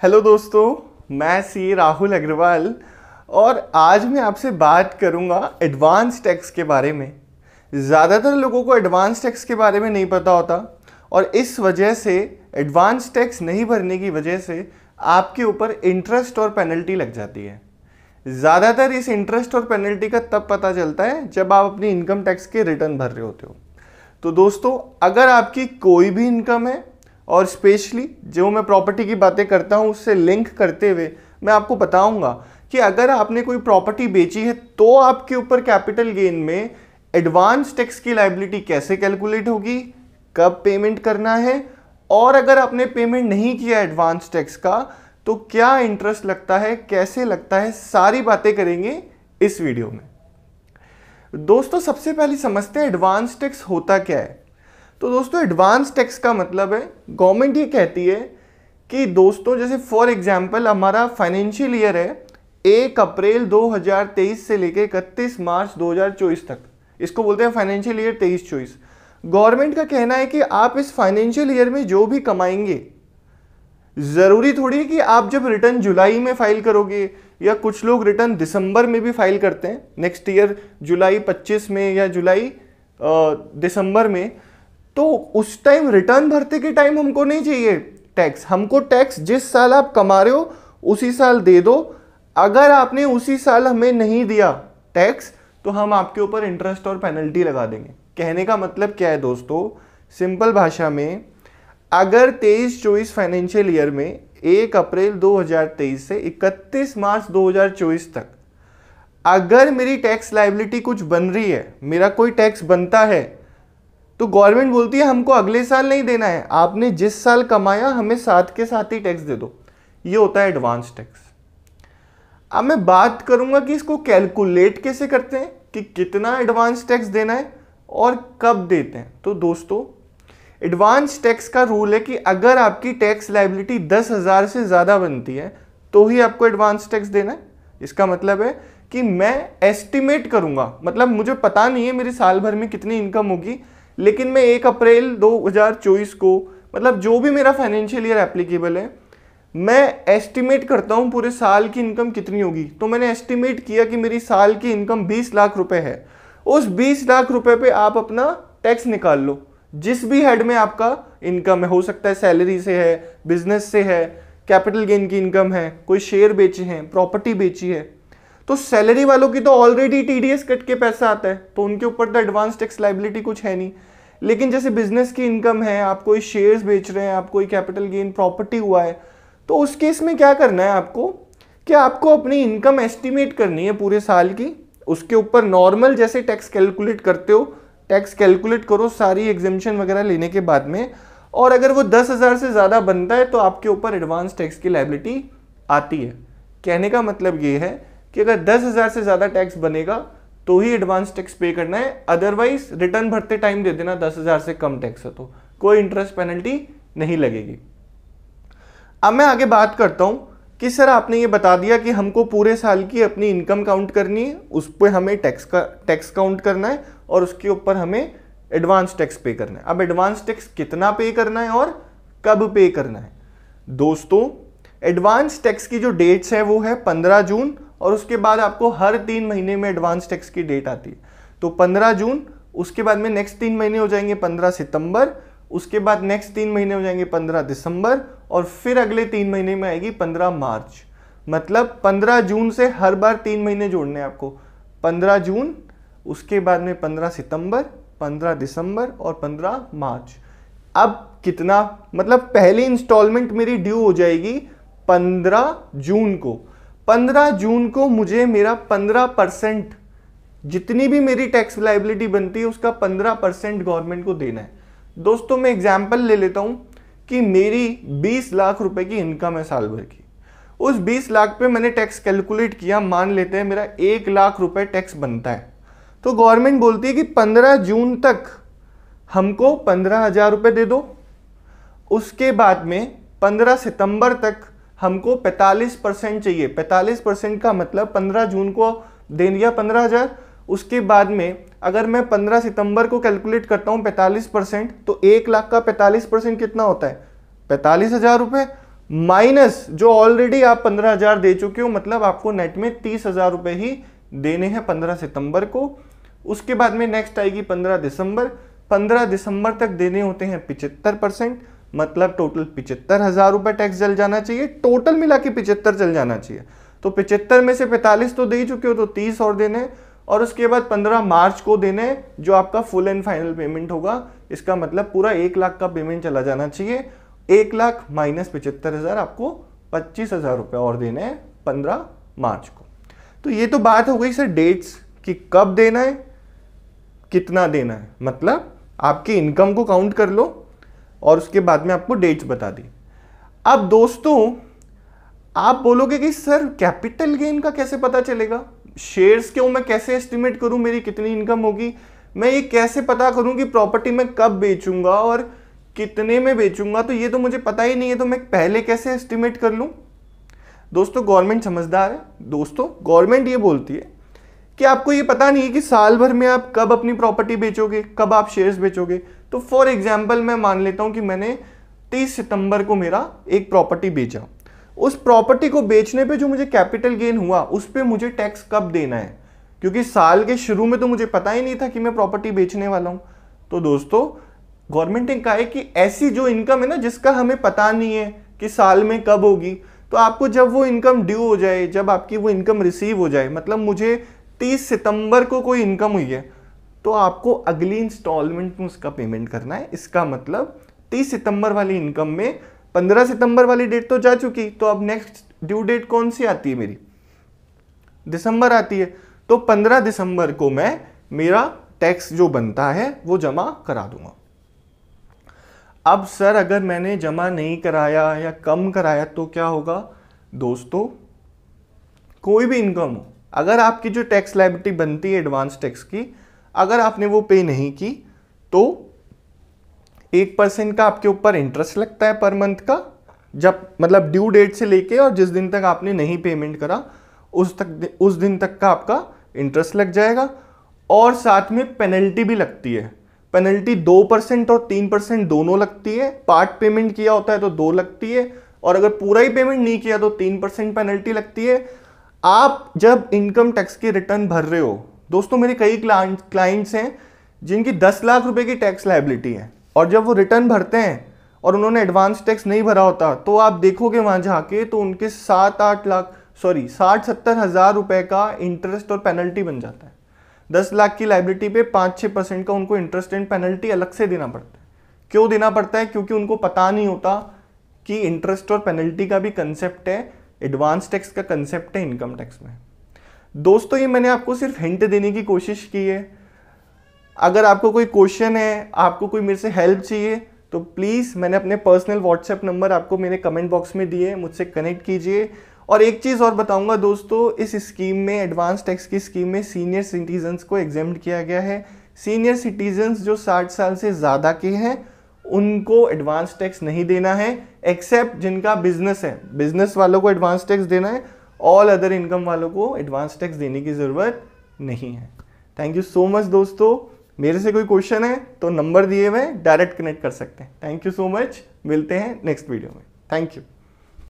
Hello दोस्तों, मैं सी राहुल अग्रवाल और आज मैं आपसे बात करूंगा एडवांस टैक्स के बारे में। ज़्यादातर लोगों को एडवांस टैक्स के बारे में नहीं पता होता और इस वजह से एडवांस टैक्स नहीं भरने की वजह से आपके ऊपर इंटरेस्ट और पेनल्टी लग जाती है। ज़्यादातर इस इंटरेस्ट और पेनल्टी का तब पता चलता है जब आप अपनी इनकम टैक्स के रिटर्न भर रहे होते हो। तो दोस्तों, अगर आपकी कोई भी इनकम है और स्पेशली जो मैं प्रॉपर्टी की बातें करता हूँ उससे लिंक करते हुए मैं आपको बताऊंगा कि अगर आपने कोई प्रॉपर्टी बेची है तो आपके ऊपर कैपिटल गेन में एडवांस टैक्स की लायबिलिटी कैसे कैलकुलेट होगी, कब पेमेंट करना है और अगर आपने पेमेंट नहीं किया एडवांस टैक्स का तो क्या इंटरेस्ट लगता है, कैसे लगता है, सारी बातें करेंगे इस वीडियो में। दोस्तों, सबसे पहले समझते हैं एडवांस टैक्स होता क्या है। तो दोस्तों, एडवांस टैक्स का मतलब है गवर्नमेंट ये कहती है कि दोस्तों जैसे फॉर एग्जांपल हमारा फाइनेंशियल ईयर है 1 अप्रैल 2023 से लेकर 31 मार्च 2024 तक, इसको बोलते हैं फाइनेंशियल ईयर 23-24। गवर्नमेंट का कहना है कि आप इस फाइनेंशियल ईयर में जो भी कमाएंगे, ज़रूरी थोड़ी है कि आप जब रिटर्न जुलाई में फाइल करोगे या कुछ लोग रिटर्न दिसंबर में भी फाइल करते हैं नेक्स्ट ईयर जुलाई 25 में या जुलाई दिसंबर में, तो उस टाइम रिटर्न भरते के टाइम हमको नहीं चाहिए टैक्स। हमको टैक्स जिस साल आप कमा रहे हो उसी साल दे दो। अगर आपने उसी साल हमें नहीं दिया टैक्स तो हम आपके ऊपर इंटरेस्ट और पेनल्टी लगा देंगे। कहने का मतलब क्या है दोस्तों, सिंपल भाषा में, अगर 23-24 फाइनेंशियल ईयर में 1 अप्रैल 2023 से 31 मार्च 2024 तक अगर मेरी टैक्स लायबिलिटी कुछ बन रही है, मेरा कोई टैक्स बनता है, तो गवर्नमेंट बोलती है हमको अगले साल नहीं देना है, आपने जिस साल कमाया हमें साथ के साथ ही टैक्स दे दो। ये होता है एडवांस टैक्स। अब मैं बात करूंगा कि इसको कैलकुलेट कैसे करते हैं, कि कितना एडवांस टैक्स देना है और कब देते हैं। तो दोस्तों, एडवांस टैक्स का रूल है कि अगर आपकी टैक्स लायबिलिटी 10,000 से ज़्यादा बनती है तो ही आपको एडवांस टैक्स देना है। इसका मतलब है कि मैं एस्टिमेट करूंगा, मतलब मुझे पता नहीं है मेरी साल भर में कितनी इनकम होगी, लेकिन मैं 1 अप्रैल 2024 को, मतलब जो भी मेरा फाइनेंशियल ईयर एप्लीकेबल है, मैं एस्टिमेट करता हूँ पूरे साल की इनकम कितनी होगी। तो मैंने एस्टिमेट किया कि मेरी साल की इनकम 20 लाख रुपए है। उस 20 लाख रुपए पे आप अपना टैक्स निकाल लो, जिस भी हेड में आपका इनकम है। हो सकता है सैलरी से है, बिजनेस से है, कैपिटल गेन की इनकम है, कोई शेयर बेचे हैं, प्रॉपर्टी बेची है। तो सैलरी वालों की तो ऑलरेडी टीडीएस कट के पैसा आता है, तो उनके ऊपर तो एडवांस टैक्स लायबिलिटी कुछ है नहीं। लेकिन जैसे बिजनेस की इनकम है, आप कोई शेयर्स बेच रहे हैं, आप कोई कैपिटल गेन प्रॉपर्टी हुआ है, तो उस केस में क्या करना है आपको, कि आपको अपनी इनकम एस्टिमेट करनी है पूरे साल की। उसके ऊपर नॉर्मल जैसे टैक्स कैलकुलेट करते हो, टैक्स कैलकुलेट करो सारी एग्जेम्पशन वगैरह लेने के बाद में, और अगर वो 10,000 से ज़्यादा बनता है तो आपके ऊपर एडवांस टैक्स की लायबिलिटी आती है। कहने का मतलब ये है कि अगर 10,000 से ज़्यादा टैक्स बनेगा तो ही एडवांस टैक्स पे करना है, अदरवाइज रिटर्न भरते टाइम दे देना 10,000 से कम टैक्स है तो कोई इंटरेस्ट पेनल्टी नहीं लगेगी। अब मैं आगे बात करता हूं कि सर आपने ये बता दिया कि हमको पूरे साल की अपनी इनकम काउंट करनी है, उस पर हमें टैक्स काउंट करना है और उसके ऊपर हमें एडवांस टैक्स पे करना है। अब एडवांस टैक्स कितना पे करना है और कब पे करना है। दोस्तों, एडवांस टैक्स की जो डेट्स है वो है 15 जून और उसके बाद आपको हर 3 महीने में एडवांस टैक्स की डेट आती है। तो 15 जून, उसके बाद में नेक्स्ट 3 महीने हो जाएंगे 15 सितंबर, उसके बाद नेक्स्ट 3 महीने हो जाएंगे 15 दिसंबर और फिर अगले 3 महीने में आएगी 15 मार्च। मतलब 15 जून से हर बार 3 महीने जोड़ने हैं आपको। 15 जून, उसके बाद में 15 सितंबर, 15 दिसंबर और 15 मार्च। अब कितना, मतलब पहली इंस्टॉलमेंट मेरी ड्यू हो जाएगी 15 जून को। 15 जून को मुझे मेरा 15%, जितनी भी मेरी टैक्स लायबिलिटी बनती है उसका 15% गवर्नमेंट को देना है। दोस्तों, मैं एग्जांपल ले लेता हूं कि मेरी 20 लाख रुपए की इनकम है साल भर की। उस 20 लाख पे मैंने टैक्स कैलकुलेट किया, मान लेते हैं मेरा 1 लाख रुपए टैक्स बनता है। तो गवर्नमेंट बोलती है कि 15 जून तक हमको 15,000 रुपए दे दो। उसके बाद में 15 सितंबर तक हमको 45% चाहिए। 45% का मतलब 15 जून को दे दिया 15,000। उसके बाद में अगर मैं 15 सितंबर को कैलकुलेट करता हूं 45%, तो 1 लाख का 45% कितना होता है, 45,000 रुपए। माइनस जो ऑलरेडी आप 15,000 दे चुके हो, मतलब आपको नेट में 30,000 रुपए ही देने हैं 15 सितंबर को। उसके बाद में नेक्स्ट आएगी 15 दिसंबर। 15 दिसंबर तक देने होते हैं 75%, मतलब टोटल 75,000 रुपए टैक्स जल जाना चाहिए। टोटल मिला के 75 चल जाना चाहिए। तो 75 में से 45 तो दे ही चुके हो, तो 30 और देने, और उसके बाद 15 मार्च को देने, जो आपका फुल एंड फाइनल पेमेंट होगा। इसका मतलब पूरा 1 लाख का पेमेंट चला जाना चाहिए। 1 लाख माइनस 75,000, आपको 25,000 रुपए और देने हैं 15 मार्च को। तो ये तो बात हो गई सर डेट्स कि कब देना है, कितना देना है, मतलब आपकी इनकम को काउंट कर लो और उसके बाद में आपको डेट्स बता दी। अब दोस्तों आप बोलोगे कि सर कैपिटल गेन का कैसे पता चलेगा, शेयर्स क्यों मैं कैसे एस्टिमेट करूं मेरी कितनी इनकम होगी, मैं ये कैसे पता करूं कि प्रॉपर्टी मैं कब बेचूंगा और कितने में बेचूंगा, तो ये तो मुझे पता ही नहीं है, तो मैं पहले कैसे एस्टिमेट कर लूं। दोस्तों गवर्नमेंट समझदार है। दोस्तों गवर्नमेंट ये बोलती है कि आपको ये पता नहीं है कि साल भर में आप कब अपनी प्रॉपर्टी बेचोगे, कब आप शेयर्स बेचोगे। तो फॉर एग्जाम्पल मैं मान लेता हूं कि मैंने 30 सितंबर को मेरा एक प्रॉपर्टी बेचा। उस प्रॉपर्टी को बेचने पे जो मुझे कैपिटल गेन हुआ उस पे मुझे टैक्स कब देना है, क्योंकि साल के शुरू में तो मुझे पता ही नहीं था कि मैं प्रॉपर्टी बेचने वाला हूं। तो दोस्तों गवर्नमेंट ने कहा है कि ऐसी जो इनकम है ना जिसका हमें पता नहीं है कि साल में कब होगी, तो आपको जब वो इनकम ड्यू हो जाए, जब आपकी वो इनकम रिसीव हो जाए, मतलब मुझे 30 सितंबर को कोई इनकम हुई है, तो आपको अगली इंस्टॉलमेंट में उसका पेमेंट करना है। इसका मतलब 30 सितंबर वाली इनकम में 15 सितंबर वाली डेट तो जा चुकी, तो अब नेक्स्ट ड्यू डेट कौन सी आती है मेरी, दिसंबर आती है। तो 15 दिसंबर को मैं मेरा टैक्स जो बनता है वो जमा करा दूंगा। अब सर अगर मैंने जमा नहीं कराया या कम कराया तो क्या होगा। दोस्तों कोई भी इनकम हो, अगर आपकी जो टैक्स लायबिलिटी बनती है एडवांस टैक्स की, अगर आपने वो पे नहीं की तो 1% का आपके ऊपर इंटरेस्ट लगता है पर मंथ का, जब मतलब ड्यू डेट से लेके और जिस दिन तक आपने नहीं पेमेंट करा उस दिन तक का आपका इंटरेस्ट लग जाएगा। और साथ में पेनल्टी भी लगती है। पेनल्टी 2% और 3% दोनों लगती है। पार्ट पेमेंट किया होता है तो 2 लगती है, और अगर पूरा ही पेमेंट नहीं किया तो 3% पेनल्टी लगती है। आप जब इनकम टैक्स की रिटर्न भर रहे हो, दोस्तों मेरे कई क्लाइंट्स हैं जिनकी 10 लाख रुपए की टैक्स लायबिलिटी है, और जब वो रिटर्न भरते हैं और उन्होंने एडवांस टैक्स नहीं भरा होता, तो आप देखोगे वहां जाके तो उनके 60-70 हज़ार रुपए का इंटरेस्ट और पेनल्टी बन जाता है। 10 लाख की लायबिलिटी पे 5-6% का उनको इंटरेस्ट एंड पेनल्टी अलग से देना पड़ता है। क्यों देना पड़ता है, क्योंकि उनको पता नहीं होता कि इंटरेस्ट और पेनल्टी का भी कंसेप्ट है, एडवांस टैक्स का कंसेप्ट है इनकम टैक्स में। दोस्तों ये मैंने आपको सिर्फ हिंट देने की कोशिश की है। अगर आपको कोई क्वेश्चन है, आपको कोई मेरे से हेल्प चाहिए, तो प्लीज़ मैंने अपने पर्सनल व्हाट्सएप नंबर आपको मेरे कमेंट बॉक्स में दिए, मुझसे कनेक्ट कीजिए। और एक चीज़ और बताऊंगा दोस्तों, इस स्कीम में, एडवांस टैक्स की स्कीम में सीनियर सिटीजन्स को एग्जेम्प्ट किया गया है। सीनियर सिटीजन्स जो 60 साल से ज़्यादा के हैं उनको एडवांस टैक्स नहीं देना है, एक्सेप्ट जिनका बिजनेस है, बिजनेस वालों को एडवांस टैक्स देना है। ऑल अदर इनकम वालों को एडवांस टैक्स देने की ज़रूरत नहीं है। थैंक यू सो मच दोस्तों। मेरे से कोई क्वेश्चन है तो नंबर दिए हुए डायरेक्ट कनेक्ट कर सकते हैं। थैंक यू सो मच, मिलते हैं नेक्स्ट वीडियो में। Thank you.